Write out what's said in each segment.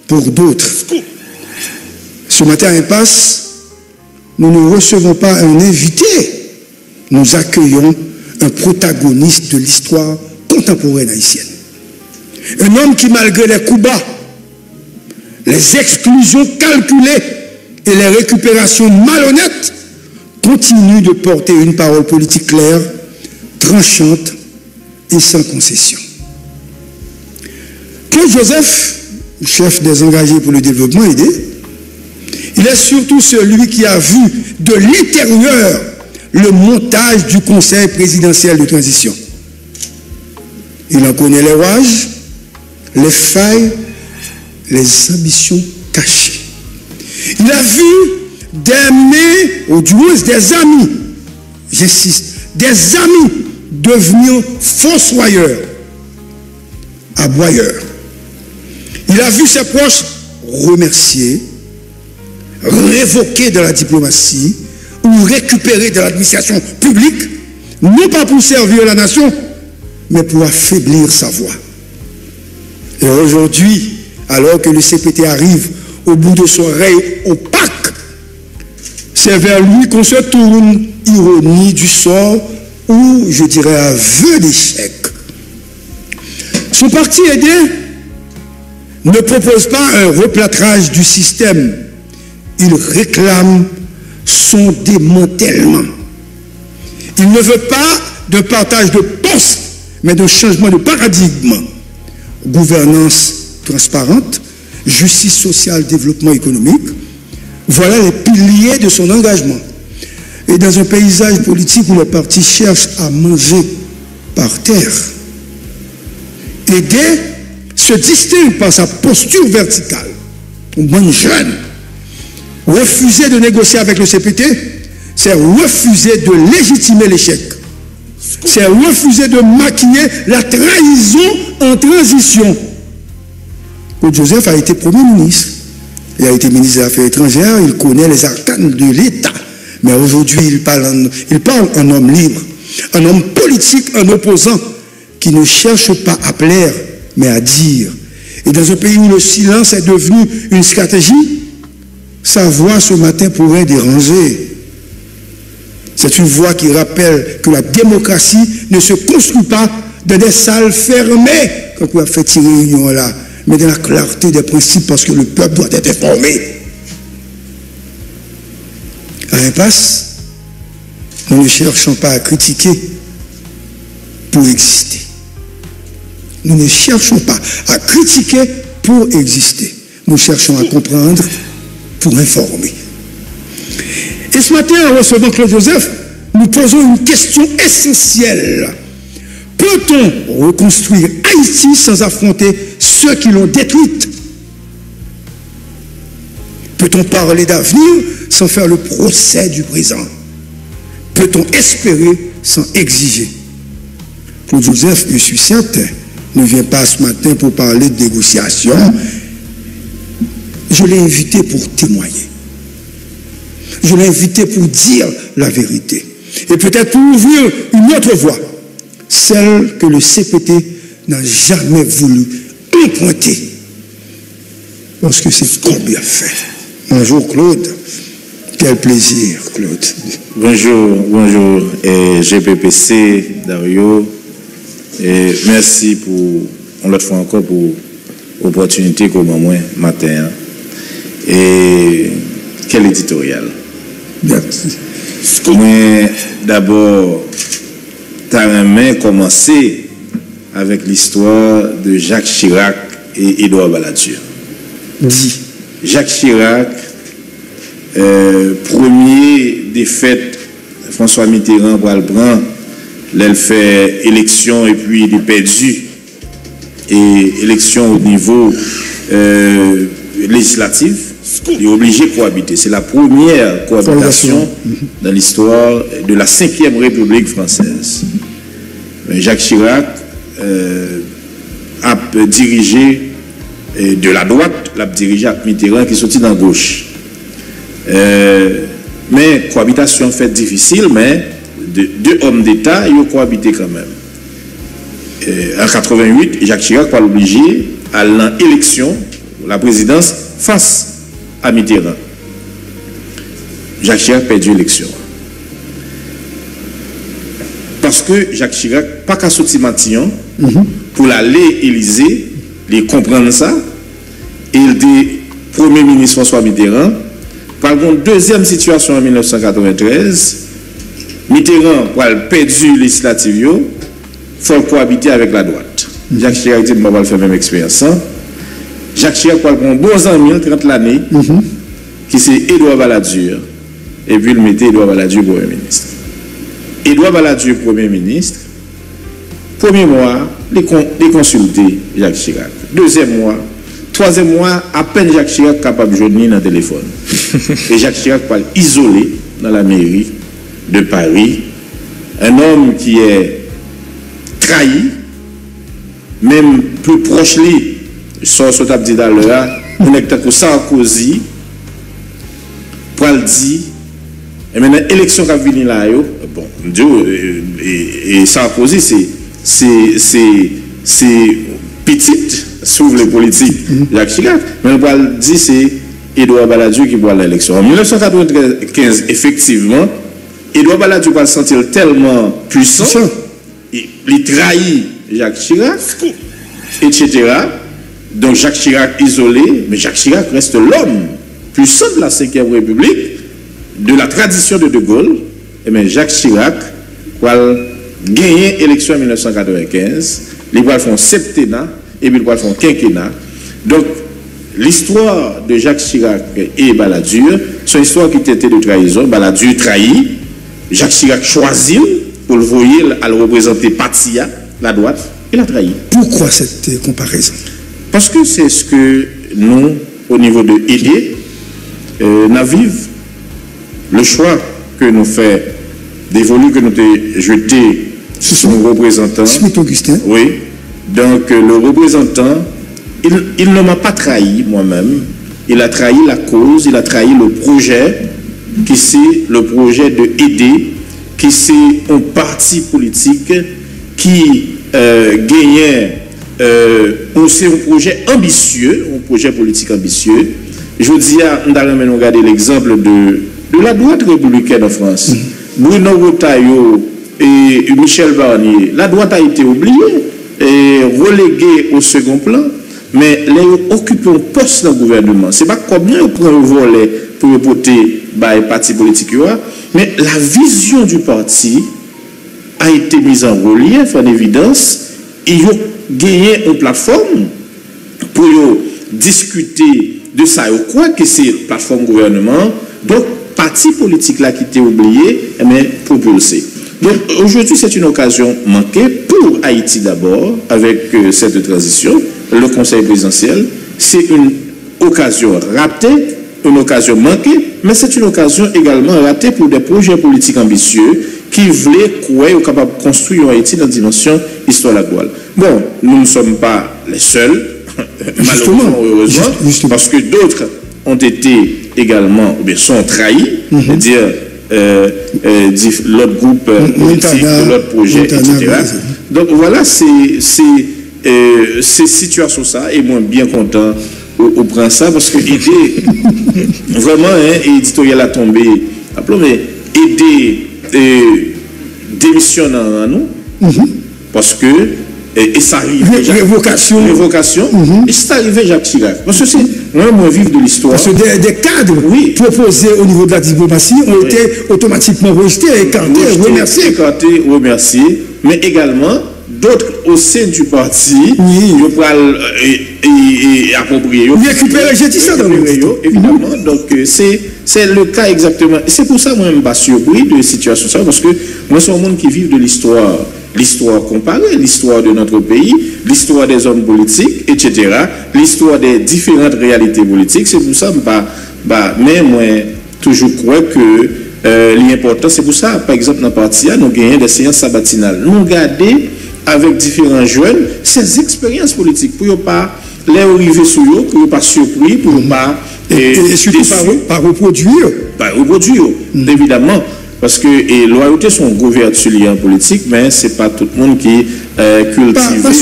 pour d'autres. Ce matin à Impasse, nous ne recevons pas un invité, nous accueillons un protagoniste de l'histoire contemporaine haïtienne. Un homme qui, malgré les coups bas, les exclusions calculées et les récupérations malhonnêtes, continue de porter une parole politique claire, tranchante et sans concession. Claude Joseph, chef des engagés pour le développement aidé, il est surtout celui qui a vu de l'intérieur le montage du Conseil présidentiel de transition. Il en connaît les rouages, les failles, les ambitions cachées. Il a vu ou du moins des amis, j'insiste, des amis devenir fossoyeurs, aboyeurs. Il a vu ses proches remerciés, révoqués de la diplomatie ou récupérés de l'administration publique, non pas pour servir la nation, mais pour affaiblir sa voix. Et aujourd'hui, alors que le CPT arrive au bout de son règne opaque, c'est vers lui qu'on se tourne, ironie du sort, ou je dirais aveu d'échec. Son parti aidé ne propose pas un replâtrage du système, il réclame son démantèlement. Il ne veut pas de partage de postes, mais de changement de paradigme. Gouvernance transparente, justice sociale, développement économique, voilà les piliers de son engagement. Et dans un paysage politique où les partis cherchent à manger par terre, Aidé se distingue par sa posture verticale. Un bon jeune. Refuser de négocier avec le CPT, c'est refuser de légitimer l'échec. C'est refuser de maquiller la trahison en transition. Claude Joseph a été Premier ministre. Il a été ministre des Affaires étrangères, il connaît les arcanes de l'État. Mais aujourd'hui, il parle en homme libre, un homme politique, un opposant qui ne cherche pas à plaire, mais à dire. Et dans un pays où le silence est devenu une stratégie, sa voix ce matin pourrait déranger. C'est une voix qui rappelle que la démocratie ne se construit pas dans des salles fermées, quand on a fait tirer réunion là, mais dans la clarté des principes, parce que le peuple doit être informé. À Impasse, nous ne cherchons pas à critiquer pour exister. Nous ne cherchons pas à critiquer pour exister. Nous cherchons à comprendre pour informer. Et ce matin, en recevant Claude Joseph, nous posons une question essentielle. Peut-on reconstruire Haïti sans affronter ceux qui l'ont détruite? Peut-on parler d'avenir sans faire le procès du présent? Peut-on espérer sans exiger? Claude Joseph, je suis certain, ne vient pas ce matin pour parler de négociation. Je l'ai invité pour témoigner. Je l'ai invité pour dire la vérité. Et peut-être pour ouvrir une autre voie, celle que le CPT n'a jamais voulu emprunter. Parce que c'est trop bien fait. Bonjour Claude. Quel plaisir, Claude. Bonjour, GPPC, Dario. Et merci pour, l'autre fois encore, pour l'opportunité qu'on m'a moi matin. Et quel éditorial. Merci. Moi, d'abord, t'as commencé avec l'histoire de Jacques Chirac et Édouard Balladur. Dis. Jacques Chirac, premier défaite, François Mitterrand pour le prendre, il fait élection et puis il est perdu. Et élection au niveau législatif, il est obligé de cohabiter. C'est la première cohabitation dans l'histoire de la 5e République française. Jacques Chirac a dirigé de la droite, l'a dirigé à Mitterrand qui est sorti dans la gauche. Mais cohabitation fait difficile, mais deux hommes d'État, ils ont cohabité quand même. En 88, Jacques Chirac pas obligé à l'élection, la présidence face à Mitterrand. Jacques Chirac a perdu l'élection. Parce que Jacques Chirac pas qu'à sortir Matillon pour l'aller Élysée, les comprendre ça, et il dit Premier ministre François Mitterrand, par contre, deuxième situation en 1993, Mitterrand, pour avoir perdu législative, il faut cohabiter avec la droite. Jacques Chirac dit, on va faire la même expérience. Jacques Chirac, pour avoir un bon ami, 30 l'année, qui c'est Édouard Balladur, et puis il mettait Édouard Balladur Premier ministre. Édouard Balladur Premier ministre, premier mois, les consulter Jacques Chirac. Deuxième mois, troisième mois, à peine Jacques Chirac capable de joindre dans le téléphone. Et Jacques Chirac parle isolé dans la mairie de Paris, un homme qui est trahi, même plus proche lui, sur ce tape dit d'ailleurs, on est que Sarkozy, pour le dire, et maintenant, l'élection qui a venu là, bon, Dieu, et Sarkozy, c'est petite, s'ouvre les politiques, Jacques Chirac, mais on va le dire, c'est Édouard Balladur qui boit l'élection. En 1995, effectivement, Édouard Balladur va se sentir tellement puissant, il trahit Jacques Chirac, etc. Donc Jacques Chirac isolé, mais Jacques Chirac reste l'homme puissant de la Ve République, de la tradition de De Gaulle. Et bien Jacques Chirac va gagner l'élection en 1995, il va faire un septennat, et puis il va faire un quinquennat. Donc, l'histoire de Jacques Chirac et Balladur, c'est une histoire qui était de trahison. Balladur trahi, Jacques Chirac choisit pour le voyer à le représenter Patia, la droite, il a trahi. Pourquoi cette comparaison? Parce que c'est ce que nous, au niveau de aider, n'avons le choix que nous faisons, d'évoluer que nous avons jeté sur nos représentants. Smith Augustin. Oui. Donc, le représentant, il ne m'a pas trahi moi-même. Il a trahi la cause, il a trahi le projet, qui c'est le projet de aider, qui c'est un parti politique qui gagnait, c'est un projet ambitieux, un projet politique ambitieux. Je vous dis, nous allons regarder l'exemple de la droite républicaine en France. Bruno Retailleau et Michel Barnier, la droite a été oubliée et reléguée au second plan. Mais les occupent un poste dans le gouvernement. Ce n'est pas combien ils prennent le volet pour voter par les partis politiques, mais la vision du parti a été mise en relief, en évidence. Ils ont gagné une plateforme pour discuter de ça. Ils croient que c'est une plateforme gouvernement. Donc, parti politique là qui était oublié, mais propulsé. Donc, aujourd'hui, c'est une occasion manquée pour Haïti d'abord, avec cette transition. Le conseil présidentiel, c'est une occasion ratée, une occasion manquée, mais c'est une occasion également ratée pour des projets politiques ambitieux qui voulaient être capables de construire Haïti dans la dimension histoire de la Guadeloupe. Bon, nous ne sommes pas les seuls, malheureusement, heureusement, parce que d'autres ont été également, ou bien sont trahis, c'est-à-dire l'autre groupe politique, l'autre projet, etc. Donc voilà, c'est situation ça, et moi bien content au prend ça, parce que aider, vraiment, éditorial a tombé, mais aider démissionnant à nous, parce que, et ça arrive, révocation, et c'est arrivé Jacques Chirac, parce que c'est moi vivre de l'histoire. Parce que des cadres proposés au niveau de la diplomatie ont été automatiquement rejetés, écartés, remerciés, mais également d'autres au sein du parti, ils vont approprier. Ils récupèrent ça dans le évidemment. Donc, c'est le cas exactement. C'est pour ça que moi, je ne suis pas surpris de la situation, parce que moi, c'est un monde qui vit de l'histoire. L'histoire comparée, l'histoire de notre pays, l'histoire des hommes politiques, etc., l'histoire des différentes réalités politiques. C'est pour ça que mais moi, toujours crois que l'important, c'est pour ça, par exemple, dans le parti, nous gagnons des séances sabatinales. Nous garder avec différents jeunes ces expériences politiques pour ne pas les arriver sur eux, pour ne pas surpris, pour ne pas. Et surtout par reproduire. Par reproduire, évidemment. Parce que les loyautés sont gouvernées en politique, mais ce n'est pas tout le monde qui cultive pas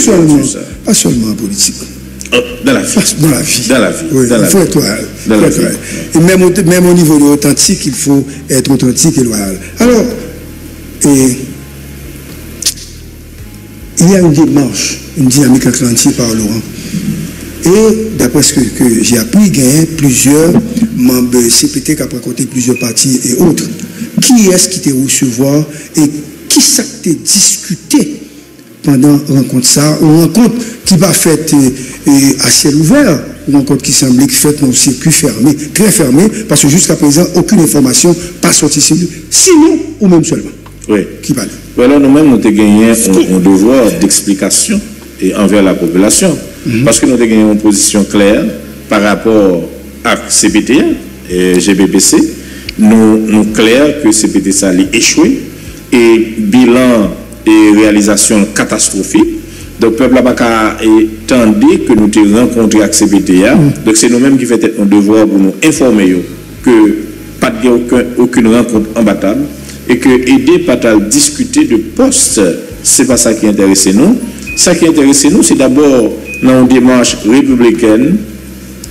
seulement en politique. Dans la vie. Dans la vie. Dans la vie. Oui, dans il faut être loyal. Et même au niveau de l'authentique, il faut être authentique et loyal. Alors, il y a une démarche, une dynamique enclenchée par Laurent. Et d'après ce que j'ai appris, il y a plusieurs membres de CPT qui ont rencontré plusieurs partis et autres. Qui est-ce qui t'a recevoir et qui ça t'a discuté pendant la rencontre ça? Une rencontre qui va faite à ciel ouvert, une rencontre qui semblait faite dans un circuit fermé, très fermé, parce que jusqu'à présent, aucune information pas sortie sinon ou même seulement. Oui. Qui parle. Alors nous-mêmes, nous avons gagné un devoir d'explication envers la population. Parce que nous avons gagné une position claire par rapport à CPT et GBPC. Nous clair que CPT ça a échoué et bilan et réalisation catastrophique. Donc, le peuple n'a pas attendu que nous te rencontré avec CPTA. Donc, c'est nous-mêmes qui faisons un devoir pour nous informer que pas de aucune rencontre imbattable et que aider pas à discuter de postes, c'est pas ça qui intéresse nous. Ça qui intéresse nous, c'est d'abord dans une démarche républicaine,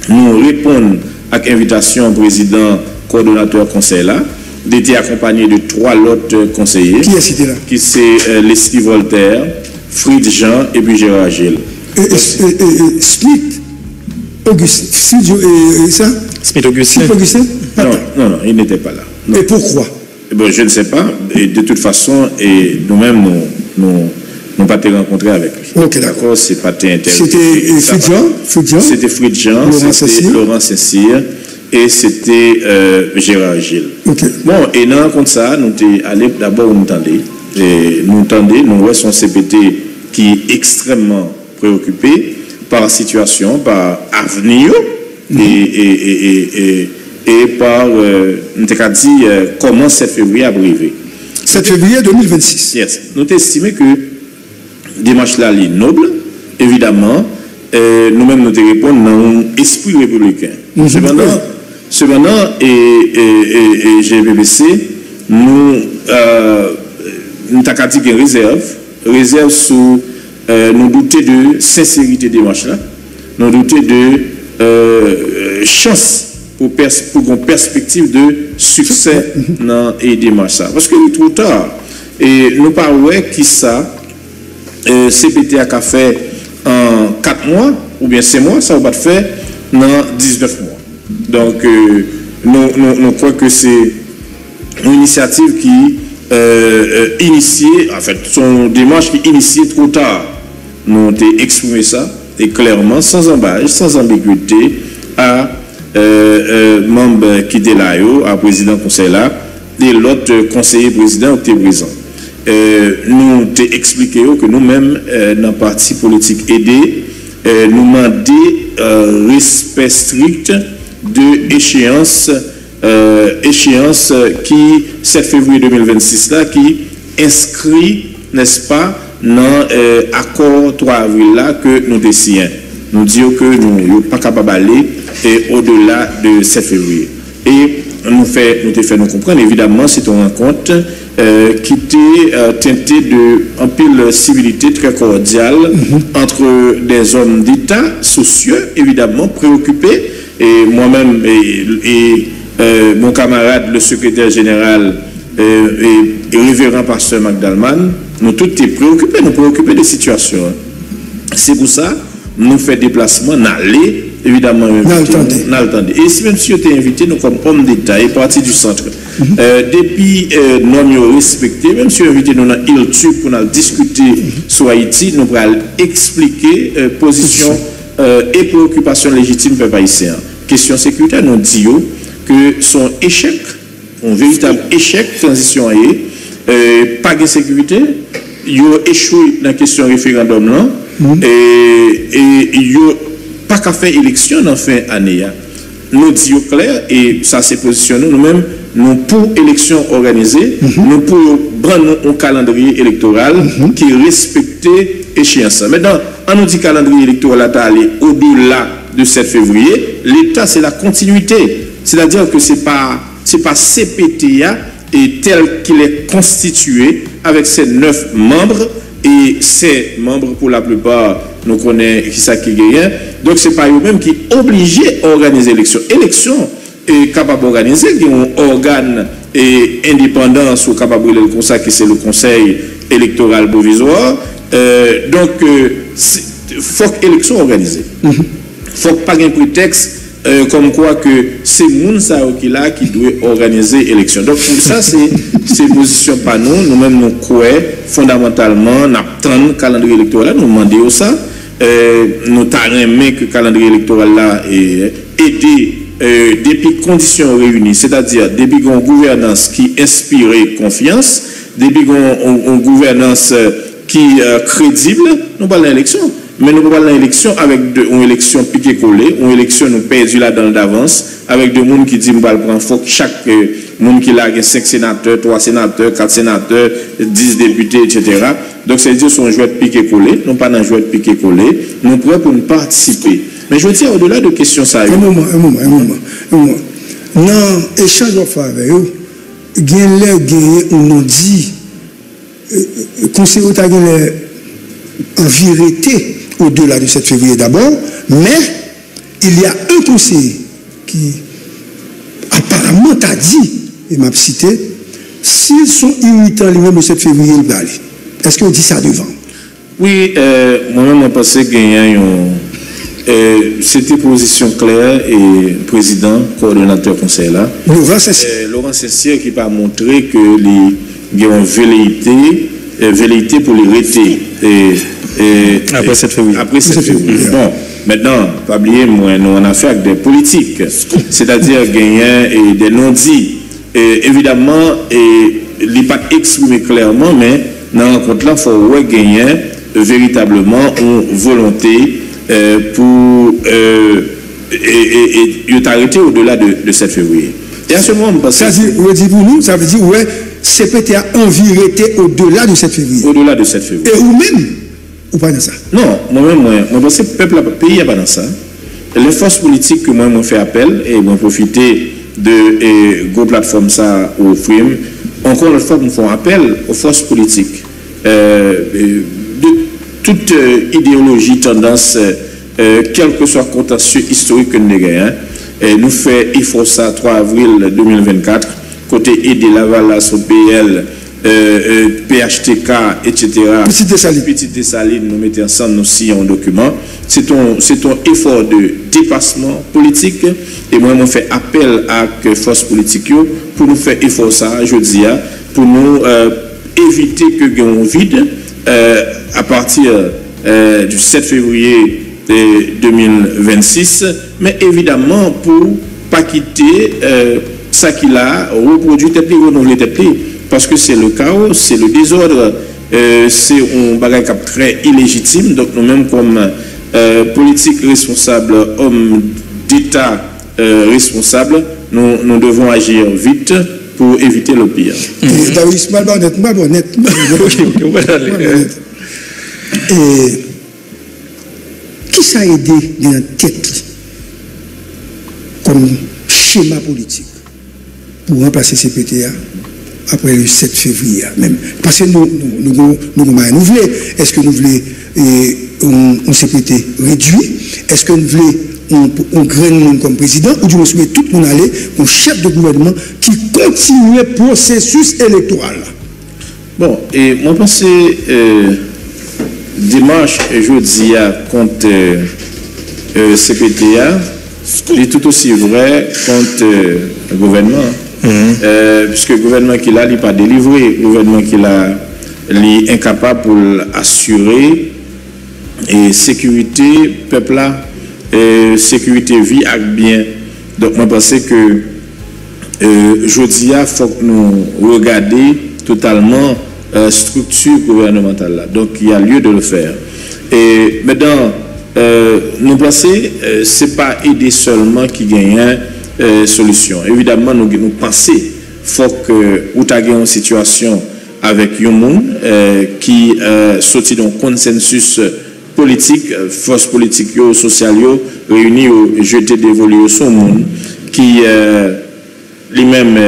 nous répondre à l'invitation du président coordonnateur conseil là, d'être accompagné de 3 autres conseillers. Qui est cité là? Qui c'est Leslie Voltaire, Fried Jean et puis Gérard Gilles. Smith Augustin. Smith Augustin. Non, il n'était pas là. Non. Et pourquoi? Je ne sais pas. Et de toute façon, nous-mêmes, nous pas été rencontrés avec lui. Ok, d'accord. C'est pas intéressant. C'était Fried Jean. C'était Fried Jean, c'était Laurent Cécile et c'était Gérard Gilles. Okay. Bon, et dans comme ça, nous sommes allés d'abord où nous tendez. Et nous tendez, nous voyons son CPT qui est extrêmement préoccupé par la situation, par l'avenir et par, nous avons dit, comment 7 février a arrivé. 7 février 2026. Yes. Nous avons estimé que démarche là est noble, évidemment. Nous-mêmes, nous répondons dans un esprit républicain. Cependant, et GBPC, nous avons dit une réserve sur nous douter de sincérité des démarches là, nous douter de chance pour une perspective de succès dans les démarches là. Parce que il est trop tard. Et nous parlons qui ça, CPT a fait en 4 mois, ou bien 5 mois, ça va pas faire dans 19 mois. Donc, nous croyons que c'est une initiative qui initiée, en fait, son démarche qui est initiée trop tard. Nous avons exprimé ça, et clairement, sans embâche, sans ambiguïté, à membre qui étaient là, à président conseil là, et l'autre conseiller président qui était présent. Nous avons expliqué que nous-mêmes, dans le parti politique aidé, nous demandons respect strict de échéance qui, 7 février 2026, là, qui inscrit, n'est-ce pas, dans l'accord 3 avril là, que nous décidons. Nous disons que nous ne sommes pas capables d'aller au-delà de 7 février. Et nous fait nous comprendre, évidemment, c'est une rencontre qui était teintée de pile civilité très cordiale entre des hommes d'État sociaux, évidemment, préoccupés. Et moi-même et mon camarade, le secrétaire général et révérend pasteur Magdalman, nous tous étions préoccupés, nous préoccupés des situations. C'est pour ça nous faisons déplacement, nous allons évidemment inviter. Et si même si vous êtes invité, nous comme hommes d'État et parti du centre, depuis nous respectés, même si vous invité nous dans l'ILTUB pour nous discuter sur Haïti, nous allons expliquer position et préoccupation légitime peuple haïtien. Question sécuritaire, nous disons que son échec, un véritable échec, transition pas de sécurité, il a échoué dans la question référendum là, et il n'a pas qu'à faire élection en fin d'année. Nous disons clair, et ça s'est positionné nous-mêmes, nous pour élection organisée, nous pour prendre un calendrier électoral qui respecte échéance. Maintenant, on nous dit calendrier électoral est allé au-delà de 7 février, l'État c'est la continuité. C'est-à-dire que ce n'est pas CPTA et tel qu'il est constitué avec ses 9 membres et ces membres pour la plupart nous connaissons qui ça qui gagne Donc, ce n'est pas eux-mêmes qui sont obligés d'organiser l'élection. L'élection est capable d'organiser, qui ont un organe indépendant, ou capable de le conseil, qui c'est le conseil électoral provisoire. Donc, il faut que l'élection soit organisée. Il ne faut pas qu'il y ait un prétexte comme quoi que c'est Mounsa qui doit organiser l'élection. Donc, pour ça, c'est position pas nous. Nous-mêmes, nous croyons fondamentalement, nous attendons le calendrier électoral, nous demandons ça. Nous avons que le calendrier électoral là est aidé depuis conditions réunies, c'est-à-dire depuis une gouvernance qui inspire confiance, depuis une gouvernance qui est crédible, nous parlons d'élection. Mais nous parlons d'élection avec une élection piqué-collé, une élection nous perdu là dans d'avance, avec des gens qui disent qu'il faut que chaque monde qui a 5 sénateurs, 3 sénateurs, 4 sénateurs, 10 députés, etc. Donc, c'est-à-dire son jouet piqué-collé, non pas un jouet piqué-collé, nous pourrons pour nous participer. Mais je veux dire, au-delà de questions ça. Un moment. Non, échange de fois avec eux, on nous dit, conseiller en vérité au-delà de 7 février d'abord, mais il y a un conseiller qui apparemment t'a dit, et m'a cité, s'ils sont irritants les-mêmes le 7 février, ils vont aller. Est-ce qu'on dit ça devant? Oui, moi-même, je pensais qu'il y a c'était position claire et président, coordonnateur conseil là. Laurent Cessier qui va montrer que il y a une velléité pour les rester. Après 7 février. Après 7 février. Bon, maintenant, pas oublier, moi, nous on a affaire avec des politiques, c'est-à-dire gagner des non-dits. Évidemment, il n'est pas exprimé clairement, mais dans la rencontre là, il faut gagner véritablement une volonté pour arrêter au-delà de 7 février. Et à ce moment, ça veut dire pour nous, ça veut dire, ouais, CPTA a envie d'arrêter au-delà de 7 février. Au-delà de 7 février. Et vous-même, ou pas dans ça? Non, moi-même, moi pense que le peuple, le pays n'est pas dans ça. Les forces politiques que moi, je fais appel, et moi, profiter de gros plateformes ça au FRIM, encore une fois, nous faisons appel aux forces politiques. De toute idéologie, tendance, quel que soit le contentieux historique que nous avons, nous faisons IFOSA 3 avril 2024, côté aider Lavalas au PL, PHTK, etc. Petite Dessaline, nous mettons ensemble nous signons un document. C'est un effort de dépassement politique. Et moi, je fais appel à la force politique pour nous faire effort ça, je dis, pour nous éviter que nous vide à partir du 7 février 2026, mais évidemment pour ne pas quitter ça qu'il a reproduit, renouveler parce que c'est le chaos, c'est le désordre, c'est un bagage très illégitime. Donc nous-mêmes comme politiques responsables, hommes d'État responsables, nous devons agir vite pour éviter le pire. Et qui ça a aidé dans la tête comme schéma politique pour remplacer CPTA après le 7 février même? Parce que nous voulons, est-ce que nous voulons un CPT réduit? Est-ce que nous voulons un grand monde comme président? Ou du moins tout le monde aller comme chef de gouvernement qui continue le processus électoral? Bon, et moi je pense dimanche et jeudi contre CPTA, c'est tout aussi vrai contre le gouvernement. Puisque le gouvernement qui l'a, il n'a pas délivré. Le gouvernement qui l'a, il est incapable pour assurer et sécurité peuple là, sécurité vie avec bien. Donc moi je pense que jeudi il faut que nous regardions totalement structure gouvernementale là. Donc il y a lieu de le faire. Et maintenant nous pensons c'est pas aider seulement qui gagne solution. Évidemment, nous pensons qu'il faut que vous ayez une situation avec un monde qui sortit d'un consensus politique, force politique, sociale, réunie au jeté d'évoluer sur le monde, qui lui-même,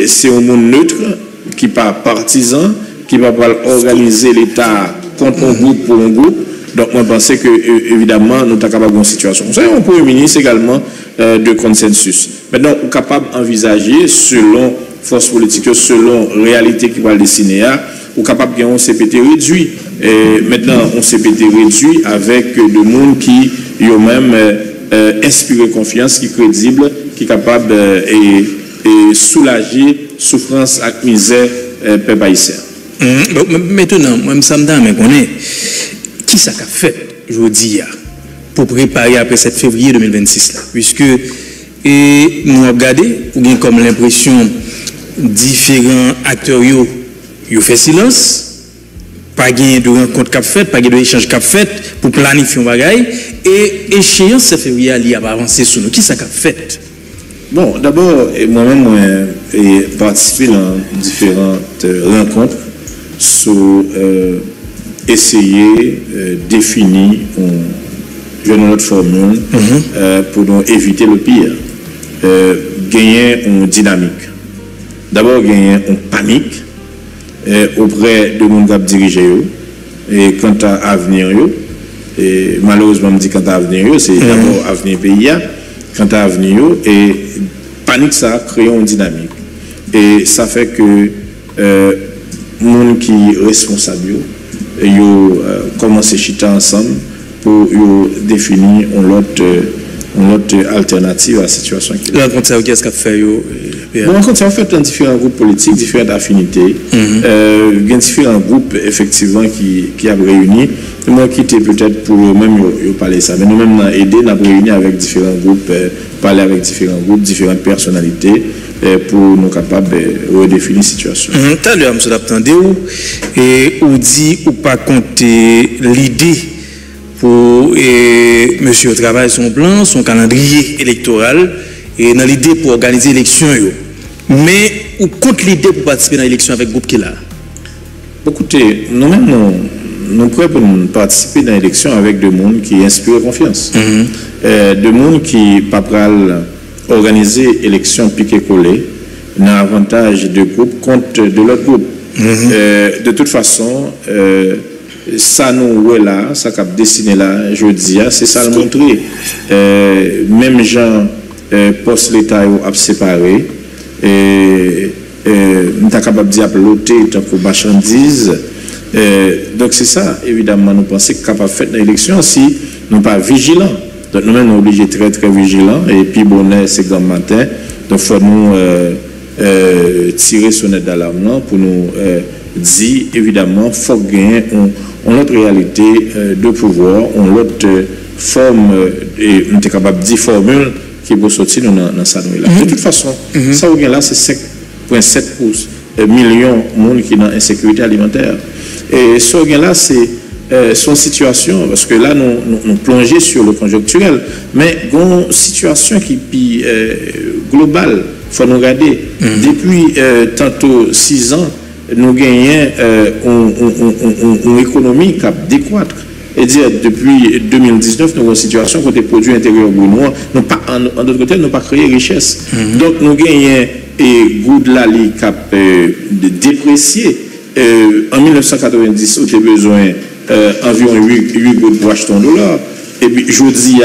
c'est un monde neutre, qui n'est pas partisan, qui ne va pas organiser l'État contre un groupe pour un groupe, Donc, moi, je pense que, évidemment, nous sommes capables d'une situation. Vous savez, on peut ministre également de consensus. Maintenant, on est capable d'envisager, selon force politique, selon réalité qui va le dessiner, on est capable d'avoir un CPT réduit. Et maintenant, on CPT réduit avec des gens qui ont même inspiré confiance, qui est crédible, qui est capable de soulager souffrance et misère peuple haïtien. Maintenant, moi, je me connais qui ça a fait, je vous dis, pour préparer après 7 février 2026, là, puisque nous avons regardé, pour gagner comme l'impression, différents acteurs ont fait silence, pas de rencontre qu'a fait, pas de échange qu'a fait pour planifier un bagage, et échéance 7 février, il a avancé sur nous. Qui ça a fait? Bon, d'abord, moi-même, j'ai participé dans différentes rencontres sur essayer de définir une autre formule pour nous éviter le pire. Gagner une dynamique. D'abord, gagner une panique auprès de mon gars dirigé. Et quant à l'avenir, et malheureusement, je dis quant à l'avenir, c'est d'abord l'avenir pays. Quant à l'avenir, et panique, ça crée une dynamique. Et ça fait que les gens qui sont responsables, ils commencent à chiter ensemble pour définir une autre alternative à la situation. Qu'est-ce qu'a fait? Bon, on continue en fait dans différents groupes politiques, différentes affinités. Il y a différents groupes effectivement qui ont réuni. Moi, qui était peut-être pour eux-mêmes parler ça. Mais nous-mêmes, nous avons aidé, nous avons réuni avec différents groupes, parler avec différents groupes, différentes personnalités pour nous capables de redéfinir la situation. Tout à l'heure, M. Laptandé, ou dit ou pas compter l'idée pour monsieur travaille son plan, son calendrier électoral et dans l'idée pour organiser l'élection. Mais ou contre l'idée pour participer dans l'élection avec le groupe qui est là? Écoutez, nous-mêmes, nous sommes prêts pour participer dans l'élection avec des gens qui inspirent confiance. Des gens qui pas organiser l'élection piqué-collé dans l'avantage de groupe contre de l'autre groupe. De toute façon, ça nous est là, ça qu'a dessiné là, je dis, c'est ça le montrer. Même gens post l'État a séparé, nous sommes capables de dire l'ôter tant que marchandise. Donc c'est ça, évidemment, nous pensons que capable de faire l'élection si nous ne sommes pas vigilants. Donc nous-mêmes, nous sommes obligés de très très vigilants. Et puis bonnet, c'est grand matin. Donc il faut nous tirer sonnette d'alarme pour nous dire, évidemment, il faut gagner une autre réalité de pouvoir, une autre forme, et nous sommes capables de dire formule qui peut sortir dans sa nuit là. De toute façon, ça vous là, c'est 5,7 millions de monde qui sont dans l'insécurité alimentaire. Et ce là, c'est son situation, parce que là, nous plongeons sur le conjoncturel, mais une situation qui est globale, il faut nous regarder. Depuis tantôt 6 ans, nous gagnons une économie qui a décroître. Et dire, depuis 2019, nous avons une situation où les produits intérieurs brunois, en d'autre côté, nous n'avons pas créé richesse. Donc, nous gagnons et goût de la ligue qui a déprécié. En 1990, on a besoin environ 8 gouttes pour acheter $1. Et puis, aujourd'hui,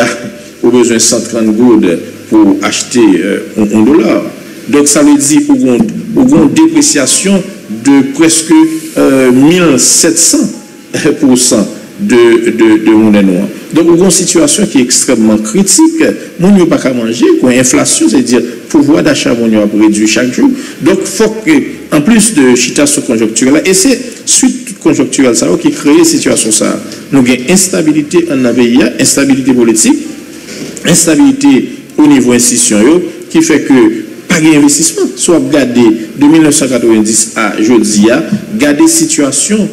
on a besoin de 130 gouttes pour acheter $1. Donc, ça veut dire qu'il y a une dépréciation de presque 1700% de monnaie noire. Donc, il y a une situation qui est extrêmement critique. Mon n'y a pas qu'à manger, quoi. Inflation, c'est-à-dire pouvoir d'achat mon n'y a réduit chaque jour. Donc, il faut que, en plus de situation conjoncturelle, et c'est suite conjoncturelle ça qui crée situation ça. Nous avons instabilité en pays, instabilité politique, instabilité au niveau institution, qui fait que pas d'investissement. Soit garder de 1990 à aujourd'hui, garder situation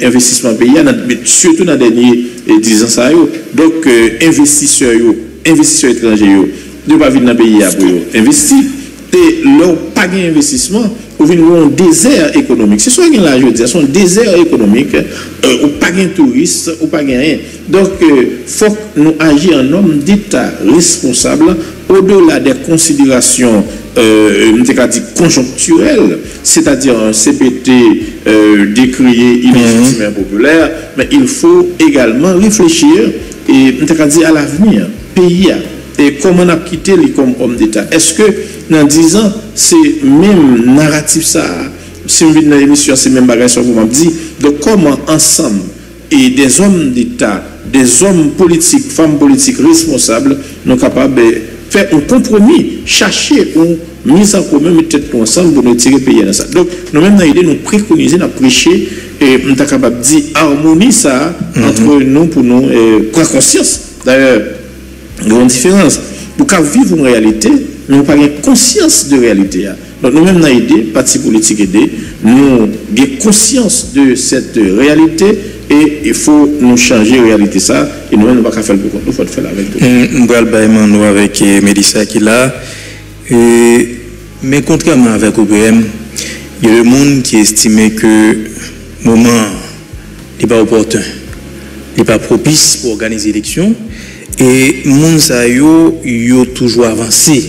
investissement pays, surtout dans les derniers 10 ans. Donc, investisseurs étrangers, ne pas venir dans le pays pour investir. Et leur pas d'investissement, ou venir un désert économique. C'est ça que là, je dis, c'est un désert économique, ou pas de touristes, ou pas de rien. Donc, il faut que nous agissions en homme d'État responsable, au-delà des considérations conjoncturel, c'est-à-dire un CPT décrié illégitimement populaire, mais il faut également réfléchir et à l'avenir, pays, et comment on a quitté les comme homme d'État. Est-ce que dans 10 ans, c'est même narratif ça, si on vient dans l'émission, c'est même bagage que vous m'avez dit, de comment ensemble, et des hommes d'État, des hommes politiques, femmes politiques responsables, nous sommes capables de faire un compromis, chercher une mise en commun, mettre tout ensemble pour nous tirer le pays dans ça. Donc, nous-mêmes, nous nous préconiser, nous prêcher, et nous sommes capables de dire harmonie ça entre nous pour nous prendre conscience. D'ailleurs, il y a une différence. Pour qu'on vive une réalité, nous n'avons pas conscience de réalité. Donc, nous-mêmes, nous avons aidé, parti politique aidé, nous avons conscience de cette réalité. Et il faut nous changer la réalité ça et nous ne pouvons pas faire le coup. Nous faut faire avec tout. Nous allons nous avec Mélissa qui est là. Mais contrairement avec OPM, il y a le monde qui estime que le moment n'est pas opportun, n'est pas propice pour organiser l'élection. Et le monde a toujours avancé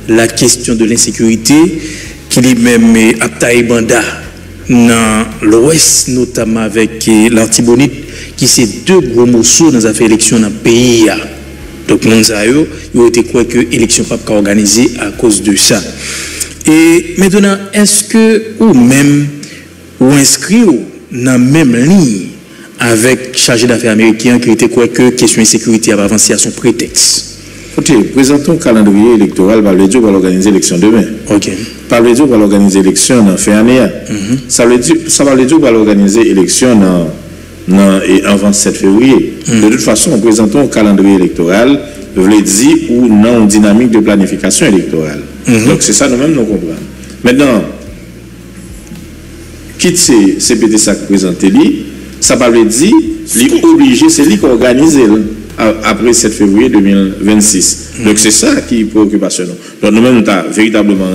la question de l'insécurité qui est même à Taïbanda. Dans l'Ouest, notamment avec l'Artibonite, qui c'est 2 gros morceaux dans les affaires d'élection dans le pays. Donc, il a été quoi que l'élection n'est pas organisée à cause de ça. Et maintenant, est-ce que vous-même, vous inscrivez dans la même ligne avec chargé d'affaires américain qui était quoi que question de sécurité a avancé à son prétexte? Écoutez, présentons le calendrier électoral, par le Dieu va organiser l'élection demain. Ok. Par le Dieu va organiser l'élection dans fin année. Ça va le Dieu va organiser l'élection en 27 février. De toute façon, présentons le calendrier électoral, je vous l'ai dit, ou non dynamique de planification électorale. Donc c'est ça nous-mêmes nous comprenons. Maintenant, quitte ces CPT ça présenté lui, ça va le dire, lui obligé, c'est lui qui organise après 7 février 2026. Donc c'est ça qui est préoccupation. Donc nous-mêmes, nous avons véritablement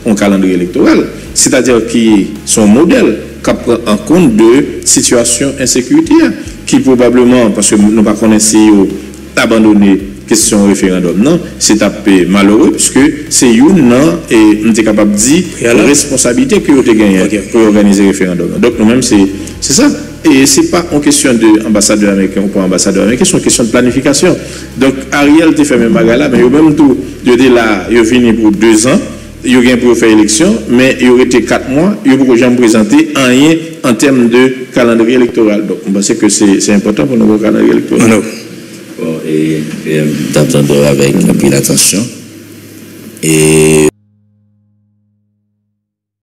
un calendrier électoral, c'est-à-dire qui sont modèles qui prend en compte de situations insécurité, qui probablement, parce que nous ne connaissons pas abandonner question référendum, non, c'est malheureux, puisque c'est une et nous sommes capables de dire la responsabilité que vous avez gagnée pour organiser le référendum. Donc nous-mêmes, c'est ça. Et ce n'est pas une question d'ambassadeur américain ou pas ambassadeur américain, c'est une question de planification. Donc, Ariel te fait même bagarre là, mais il y a même tout, il y a fini pour 2 ans, il y a pour faire élection, mais il y aurait été 4 mois, il y a pour jamais présenter rien en termes de calendrier électoral. Donc, on pense que c'est important pour nous calendrier électoral. Bon, et d'attendre avec un peu l'attention. Et